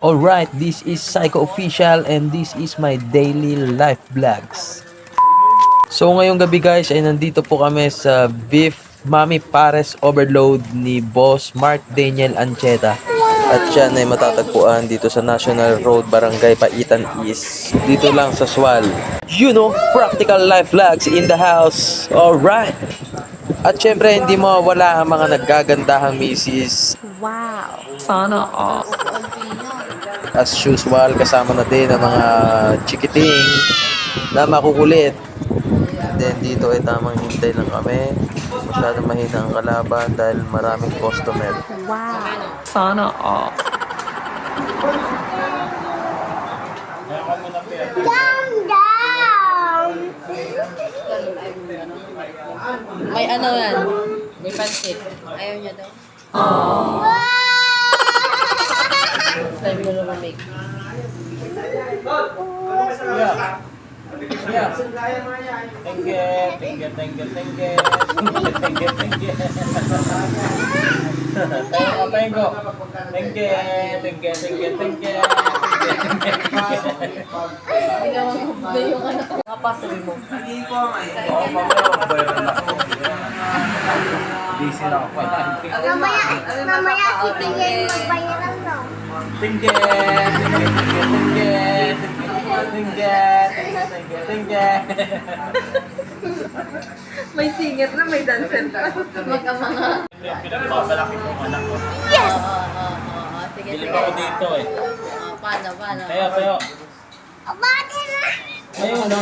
Alright, this is Psycho Official and this is my daily life vlogs. So ngayong gabi guys ay nandito po kami sa Beef Mami Pares Overload ni Boss Mark Daniel Ancheta. At siya ay matatagpuan dito sa National Road, Barangay Paitan East. Dito lang sa Swal. You know, practical life vlogs in the house. Alright. At syempre hindi mawawala ang mga naggagandahang misis. Wow. Sana all. As usual, kasama na din ang mga chikiting na makukulit. And then dito ay tamang hintay lang kami. Masyadong mahina ang kalaban dahil maraming customer. Wow. Sana all. May ano yan? May pansit. Ayaw niya daw. Sabi ko naman make. Kapasabi mo. Mamaya si Tinggen magbayaran daw. May singer na, may dancer pa. Mag-amanga. Pinagpabalaki kong anak ko. Yes! Sige, Bilip sige. ako dito eh. Paano? Tayo. Abati na! Ayun na.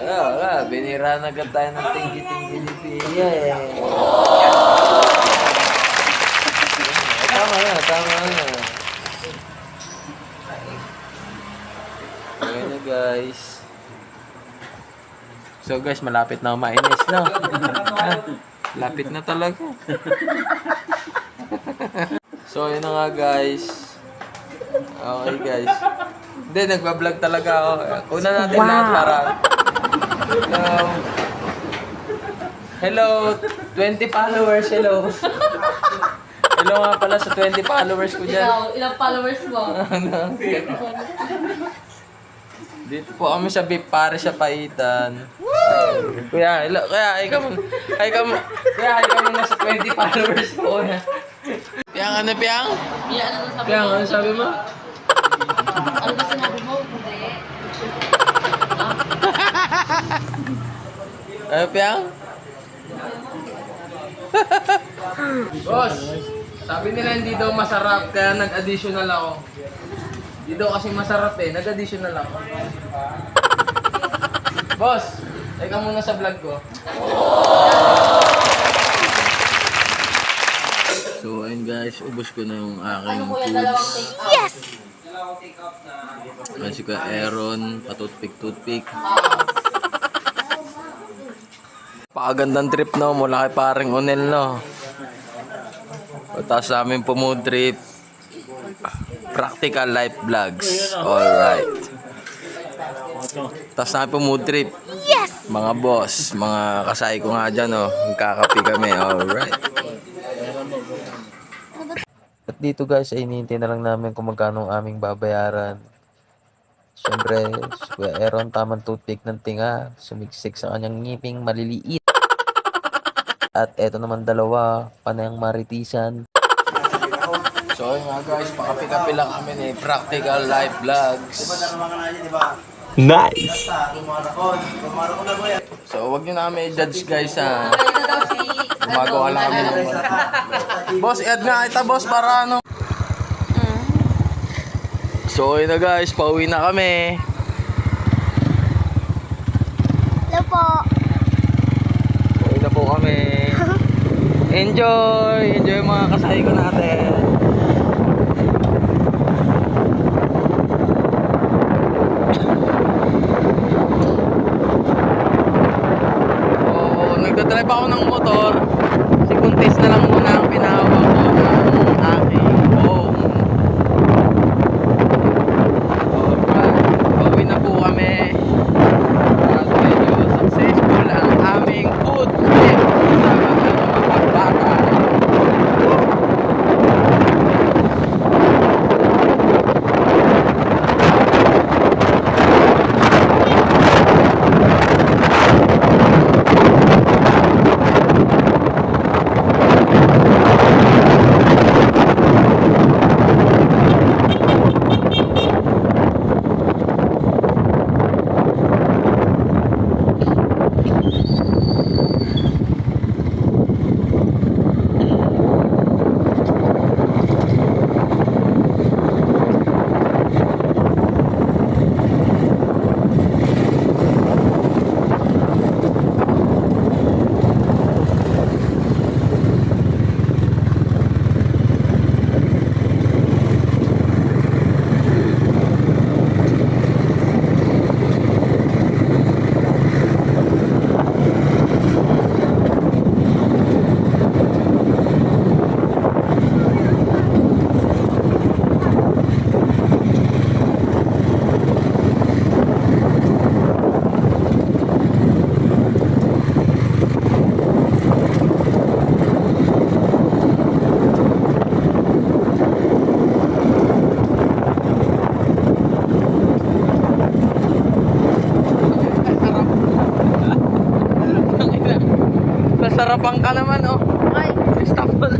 Wala, binira na agad tayo ng tinggi-tinggi. Yay! Tama na. Okay na guys. So guys, malapit na mainis na. Lapit na talaga. So yun na nga guys. Okay guys. Hindi, nagbablog talaga ako. Una natin lahat para... hello, 20 followers, hello. Hello nga pala sa 20 followers ko dyan. Ilang followers mo? Dito po kami sa Beef Pares sa Paitan. Kuya, hello. Kuya, ikaw muna sa 20 followers ko. Piyang, ano piyang? Ilan ano sabi Piyang, mo? ano sabi mo? Ano ba sinabi mo? Hindi. Ano piyang? Boss, sabi nila hindi daw masarap kaya nag-additional ako. Hindi daw kasi masarap eh, nag-additional ako. Boss, ikaw muna sa vlog ko. So ayun guys, ubos ko na yung aking foods. Yes! Kasi ka Aaron, patutpik-tutpik. Pakagandang trip no, mula kay paring Onel no. Tapos namin po trip. Practical life vlogs. Alright. Tapos namin po trip. Yes! Mga boss, mga kasay ko nga dyan oh. Magkakapi kami. Alright. At dito guys, ay hinihintay na lang namin kung magkano ang aming babayaran. Siyempre, si Kuya Aaron, tamang toothpick ng tinga. Sumiksik sa kanyang ngiping maliliit. At eto naman dalawa, panayang maritisan. So ayun nga guys, pakapi-kapi lang kami ni Practical Life Vlogs. Nice! So wag nyo na kami i-judge guys ha. Gumagawa lang kami ng boss, i-add nga kita boss para ano. So ayun na guys, pauwi na kami. Hello po. Pauwi na po kami. Enjoy! Enjoy mga kasay ko natin. Natrapang ka naman, oh. Ay, Stop mo na.